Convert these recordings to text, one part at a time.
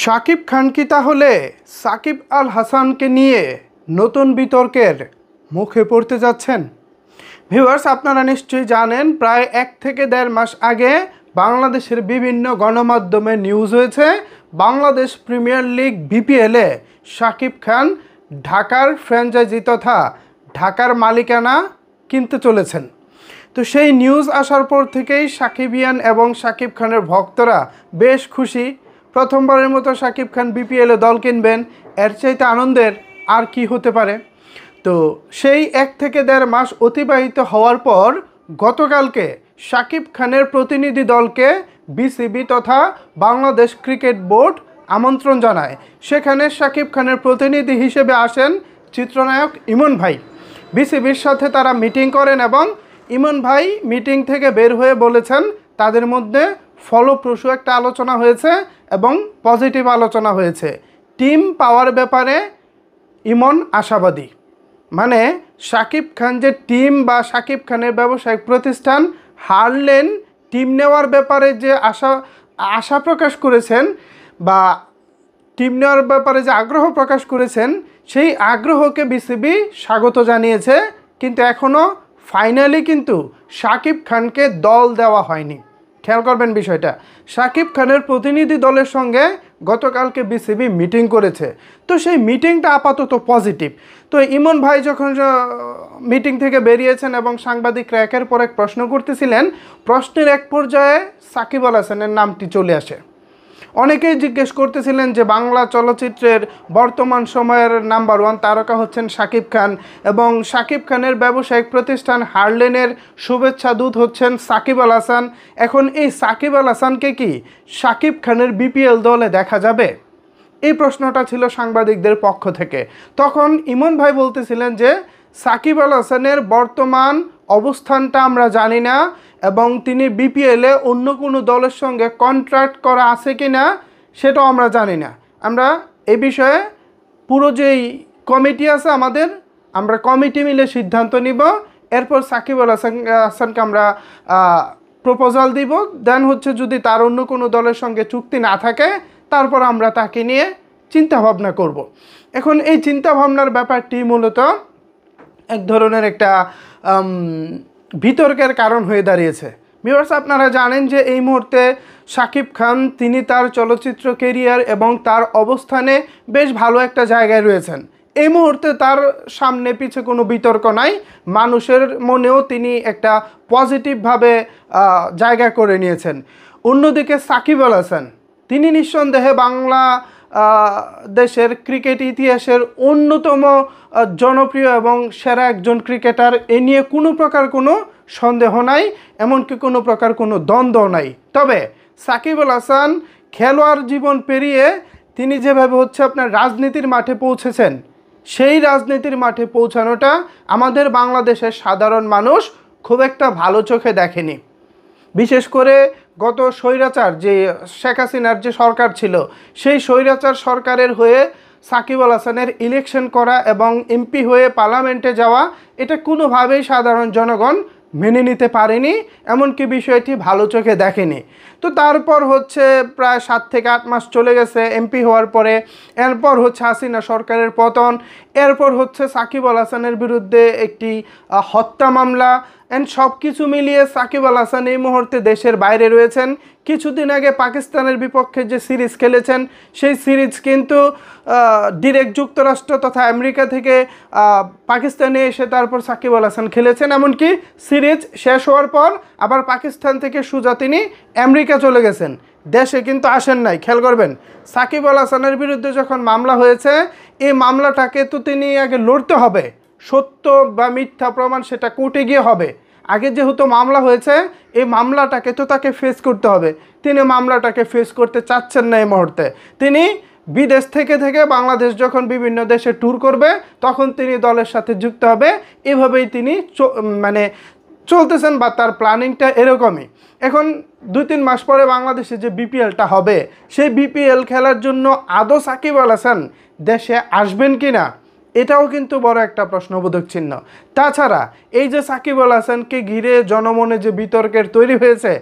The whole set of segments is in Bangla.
শাকিব খান কি তাহলে সাকিব আল হাসানকে নিয়ে নতুন বিতর্কের মুখে পড়তে যাচ্ছেন? ভিউয়ার্স, আপনারা নিশ্চয়ই জানেন প্রায় 1 থেকে 1.5 মাস আগে বাংলাদেশের বিভিন্ন গণমাধ্যমে নিউজ হয়েছে বাংলাদেশ প্রিমিয়ার লিগ বিপিএলে শাকিব খান ঢাকার ফ্র্যাঞ্চাইজি তথা ঢাকার মালিকানা কিনতে চলেছেন। তো সেই নিউজ আসার পর থেকেই সাকিবিয়ান এবং শাকিব খানের ভক্তরা বেশ খুশি। প্রথমবারের মতো শাকিব খান বিপিএলে দল কিনবেন, এর চাইতে আনন্দের আর কি হতে পারে। তো সেই 1 থেকে 1.5 মাস অতিবাহিত হওয়ার পর গতকালকে শাকিব খানের প্রতিনিধি দলকে বিসিবি তথা বাংলাদেশ ক্রিকেট বোর্ড আমন্ত্রণ জানায়। সেখানে শাকিব খানের প্রতিনিধি হিসেবে আসেন চিত্রনায়ক ইমন ভাই। বিসিবির সাথে তারা মিটিং করেন এবং ইমন ভাই মিটিং থেকে বের হয়ে বলেছেন তাদের মধ্যে ফলপ্রসূ একটা আলোচনা হয়েছে এবং পজিটিভ আলোচনা হয়েছে। টিম পাওয়ার ব্যাপারে ইমন আশাবাদী। মানে শাকিব খান যে টিম বা শাকিব খানের ব্যবসায়িক প্রতিষ্ঠান হারলেন টিম নেওয়ার ব্যাপারে যে আশা প্রকাশ করেছেন বা টিম নেওয়ার ব্যাপারে যে আগ্রহ প্রকাশ করেছেন, সেই আগ্রহকে বিসিবি স্বাগত জানিয়েছে। কিন্তু এখনও ফাইনালি কিন্তু শাকিব খানকে দল দেওয়া হয়নি। খেয়াল করবেন বিষয়টা। শাকিব খানের প্রতিনিধি দলের সঙ্গে গতকালকে বিসিবি মিটিং করেছে। তো সেই মিটিংটা আপাতত পজিটিভ। তো ইমন ভাই যখন মিটিং থেকে বেরিয়েছেন এবং সাংবাদিকরা একের পর এক প্রশ্ন করতেছিলেন, প্রশ্নের এক পর্যায়ে সাকিব আল হাসানের নামটি চলে আসে। অনেকেই জিজ্ঞেস করতেছিলেন যে বাংলা চলচ্চিত্রের বর্তমান সময়ের নাম্বার 1 তারকা হচ্ছেন শাকিব খান এবং শাকিব খানের ব্যবসায়িক প্রতিষ্ঠান হারলেনের শুভেচ্ছা দূত হচ্ছেন সাকিব আল হাসান। এখন এই সাকিব আল হাসানকে কি শাকিব খানের বিপিএল দলে দেখা যাবে? এই প্রশ্নটা ছিল সাংবাদিকদের পক্ষ থেকে। তখন ইমন ভাই বলতেছিলেন যে সাকিব আল হাসানের বর্তমান অবস্থানটা আমরা জানি না এবং তিনি বিপিএলে অন্য কোনো দলের সঙ্গে কন্ট্রাক্ট করা আছে কি না সেটাও আমরা জানি না। আমরা এই বিষয়ে পুরো যেই কমিটি আছে আমরা কমিটি মিলে সিদ্ধান্ত নিব। এরপর সাকিব আল হাসানকে আমরা প্রপোজাল দিব। দেন হচ্ছে যদি তার অন্য কোনো দলের সঙ্গে চুক্তি না থাকে তারপর আমরা তাকে নিয়ে চিন্তাভাবনা করব। এখন এই চিন্তাভাবনার ব্যাপারটি মূলত এক ধরনের একটা বিতর্কের কারণ হয়ে দাঁড়িয়েছে। ভিউয়ার্স, আপনারা জানেন যে এই মুহূর্তে শাকিব খান তিনি তার চলচ্চিত্র কেরিয়ার এবং তার অবস্থানে বেশ ভালো একটা জায়গায় রয়েছেন। এই মুহূর্তে তার সামনে পিছে কোনো বিতর্ক নাই। মানুষের মনেও তিনি একটা পজিটিভভাবে জায়গা করে নিয়েছেন। অন্যদিকে সাকিব আল হাসান তিনি নিঃসন্দেহে বাংলা দেশের ক্রিকেট ইতিহাসের অন্যতম জনপ্রিয় এবং সেরা একজন ক্রিকেটার। এ নিয়ে কোনো প্রকার কোনো সন্দেহ নাই, এমনকি কোনো প্রকার কোনো দ্বন্দ্ব নাই। তবে সাকিব আল হাসান খেলোয়াড় জীবন পেরিয়ে তিনি যেভাবে হচ্ছে আপনার রাজনীতির মাঠে পৌঁছেছেন, সেই রাজনীতির মাঠে পৌঁছানোটা আমাদের বাংলাদেশের সাধারণ মানুষ খুব একটা ভালো চোখে দেখেনি। বিশেষ করে গত স্বৈরাচার যে শেখ হাসিনার যে সরকার ছিল, সেই স্বৈরাচার সরকারের হয়ে সাকিব আল হাসানের ইলেকশন করা এবং এমপি হয়ে পার্লামেন্টে যাওয়া, এটা কোনোভাবেই সাধারণ জনগণ মেনে নিতে পারেনি, এমনকি বিষয়টি ভালো চোখে দেখেনি। তো তারপর হচ্ছে প্রায় 7 থেকে 8 মাস চলে গেছে এমপি হওয়ার পরে। এরপর হচ্ছে হাসিনা সরকারের পতন। এরপর হচ্ছে সাকিব আল হাসানের বিরুদ্ধে একটি হত্যা মামলা। অ্যান্ড সব কিছু মিলিয়ে সাকিব আল হাসান এই মুহূর্তে দেশের বাইরে রয়েছেন। কিছুদিন আগে পাকিস্তানের বিপক্ষে যে সিরিজ খেলেছেন, সেই সিরিজ কিন্তু ডিরেক্ট যুক্তরাষ্ট্র তথা আমেরিকা থেকে পাকিস্তানে এসে তারপর সাকিব আল হাসান খেলেছেন। এমনকি সিরিজ শেষ হওয়ার পর আবার পাকিস্তান থেকে সোজা তিনি আমেরিকা চলে গেছেন, দেশে কিন্তু আসেন নাই। খেয়াল করবেন, সাকিব আল হাসানের বিরুদ্ধে যখন মামলা হয়েছে, এই মামলাটাকে তো তিনি আগে লড়তে হবে। সত্য বা মিথ্যা প্রমাণ সেটা কোর্টে গিয়ে হবে। আগে যেহেতু মামলা হয়েছে, এই মামলাটাকে তো তাকে ফেস করতে হবে। তিনি মামলাটাকে ফেস করতে চাচ্ছেন না এই মুহূর্তে। তিনি বিদেশ থেকে বাংলাদেশ যখন বিভিন্ন দেশে ট্যুর করবে তখন তিনি দলের সাথে যুক্ত হবে। এভাবেই তিনি চলতেছেন বা তার প্ল্যানিংটা এরকমই। এখন 2-3 মাস পরে বাংলাদেশে যে বিপিএলটা হবে, সেই বিপিএল খেলার জন্য আদৌ সাকিব আল হাসান দেশে আসবেন কি না, এটাও কিন্তু বড় একটা প্রশ্নবোধক চিহ্ন। তাছাড়া এই যে সাকিব আল হাসানকে ঘিরে জনমনে যে বিতর্কের তৈরি হয়েছে,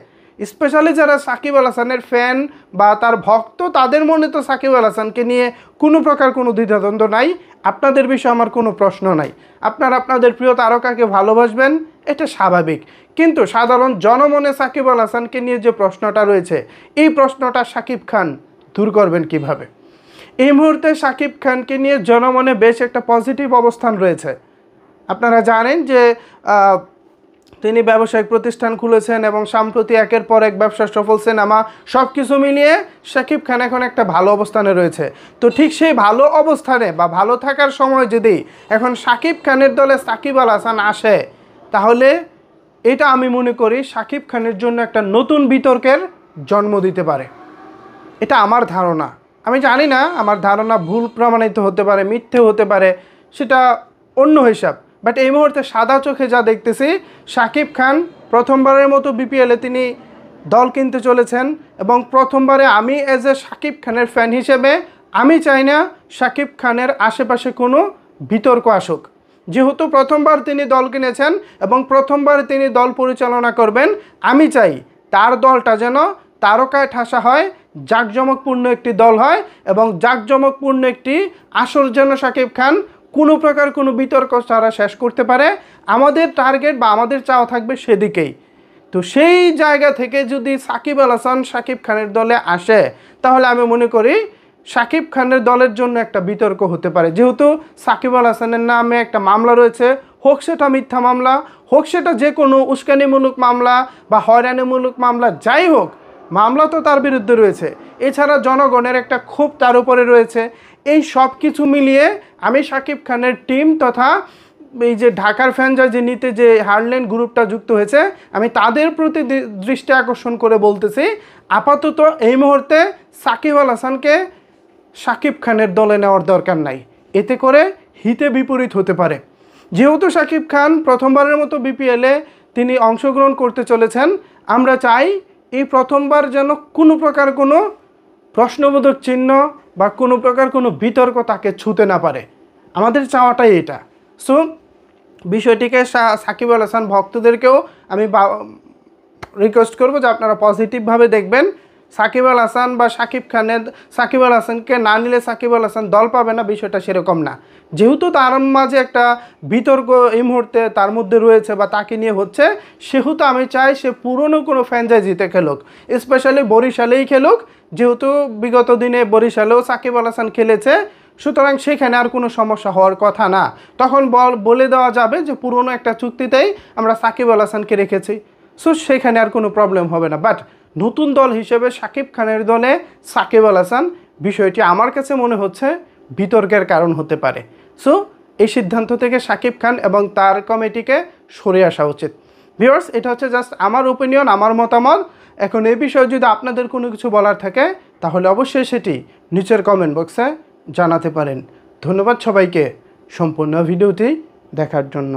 স্পেশালি যারা সাকিব আল হাসানের ফ্যান বা তার ভক্ত, তাদের মনে তো সাকিব আল হাসানকে নিয়ে কোনো প্রকার কোনো দ্বিধাদ্বন্দ্ব নাই। আপনাদের বিষয়ে আমার কোনো প্রশ্ন নাই। আপনারা আপনাদের প্রিয় তারকাকে ভালোবাসবেন, এটা স্বাভাবিক। কিন্তু সাধারণ জনমনে সাকিব আল হাসানকে নিয়ে যে প্রশ্নটা রয়েছে, এই প্রশ্নটা সাকিব খান দূর করবেন কিভাবে? এই মুহূর্তে সাকিব খানকে নিয়ে জনমনে বেশ একটা পজিটিভ অবস্থান রয়েছে। আপনারা জানেন যে তিনি ব্যবসায়িক প্রতিষ্ঠান খুলেছেন এবং সম্প্রতি একের পর এক ব্যবসার সফল সিনেমা, সব কিছু মিলিয়ে সাকিব খান এখন একটা ভালো অবস্থানে রয়েছে। তো ঠিক সেই ভালো অবস্থানে বা ভালো থাকার সময় যদি এখন সাকিব খানের দলে সাকিব আল হাসান আসে, তাহলে এটা আমি মনে করি সাকিব খানের জন্য একটা নতুন বিতর্কের জন্ম দিতে পারে। এটা আমার ধারণা। আমি জানি না, আমার ধারণা ভুল প্রমাণিত হতে পারে, মিথ্যে হতে পারে, সেটা অন্য হিসাব। বাট এই মুহূর্তে সাদা চোখে যা দেখতেছি, সাকিব খান প্রথমবারের মতো বিপিএলে তিনি দল কিনতে চলেছেন এবং প্রথমবারে আমি অ্যাজ এ সাকিব খানের ফ্যান হিসেবে আমি চাই না সাকিব খানের আশেপাশে কোনো বিতর্ক আসুক। যেহেতু প্রথমবার তিনি দল কিনেছেন এবং প্রথমবার তিনি দল পরিচালনা করবেন, আমি চাই তার দলটা যেন তারকায় ঠাসা হয়, জাঁকজমকপূর্ণ একটি দল হয় এবং জাঁকজমকপূর্ণ একটি আসর যেন সাকিব খান কোনো প্রকার কোনো বিতর্ক ছাড়া শেষ করতে পারে। আমাদের টার্গেট বা আমাদের চাওয়া থাকবে সেদিকেই। তো সেই জায়গা থেকে যদি সাকিব আল হাসান সাকিব খানের দলে আসে, তাহলে আমি মনে করি সাকিব খানের দলের জন্য একটা বিতর্ক হতে পারে। যেহেতু সাকিব আল হাসানের নামে একটা মামলা রয়েছে, হোক সেটা মিথ্যা মামলা, হোক সেটা যে কোনো উস্কানিমূলক মামলা বা হয়রানিমূলক মামলা, যাই হোক, মামলা তো তার বিরুদ্ধে রয়েছে। এছাড়া জনগণের একটা ক্ষোভ তার উপরে রয়েছে। এই সব কিছু মিলিয়ে আমি সাকিব খানের টিম তথা এই যে ঢাকার ফ্র্যাঞ্চাইজি যে হারল্যান্ড গ্রুপটা যুক্ত হয়েছে, আমি তাদের প্রতি দৃষ্টি আকর্ষণ করে বলতেছি, আপাতত এই মুহূর্তে সাকিব আল হাসানকে সাকিব খানের দলে নেওয়ার দরকার নাই। এতে করে হিতে বিপরীত হতে পারে। যেহেতু সাকিব খান প্রথমবারের মতো বিপিএলে তিনি অংশগ্রহণ করতে চলেছেন, আমরা চাই এই প্রথমবার যেন কোনো প্রকার কোনো প্রশ্নবোধক চিহ্ন বা কোনো প্রকার কোনো বিতর্ক তাকে ছুঁতে না পারে। আমাদের চাওয়াটাই এটা। সো বিষয়টিকে সাকিব আল হাসান ভক্তদেরকেও আমি রিকোয়েস্ট করব যে আপনারা পজিটিভভাবে দেখবেন। সাকিব আল হাসান বা সাকিব আল হাসানকে না নিলে সাকিব আল হাসান দল পাবে না, বিষয়টা সেরকম না। যেহেতু তার মাঝে একটা বিতর্ক এই মুহূর্তে তার মধ্যে রয়েছে বা তাকে নিয়ে হচ্ছে, সেহেতু আমি চাই সে পুরনো কোনো ফ্র্যাঞ্চাইজিতে খেলুক, স্পেশালি বরিশালেই খেলুক। যেহেতু বিগত দিনে বরিশালেও সাকিব আল হাসান খেলেছে, সুতরাং সেখানে আর কোনো সমস্যা হওয়ার কথা না। তখন বলে দেওয়া যাবে যে পুরনো একটা চুক্তিতেই আমরা সাকিব আল হাসানকে রেখেছি, সো সেখানে আর কোনো প্রবলেম হবে না। বাট নতুন দল হিসেবে সাকিব খানের দলে সাকিব আল হাসান, বিষয়টি আমার কাছে মনে হচ্ছে বিতর্কের কারণ হতে পারে। সো এই সিদ্ধান্ত থেকে সাকিব খান এবং তার কমিটিকে সরে আসা উচিত। ভিউয়ার্স, এটা হচ্ছে জাস্ট আমার ওপিনিয়ন, আমার মতামত। এখন এই বিষয়ে যদি আপনাদের কোনো কিছু বলার থাকে, তাহলে অবশ্যই সেটি নিচের কমেন্ট বক্সে জানাতে পারেন। ধন্যবাদ সবাইকে সম্পূর্ণ ভিডিওটি দেখার জন্য।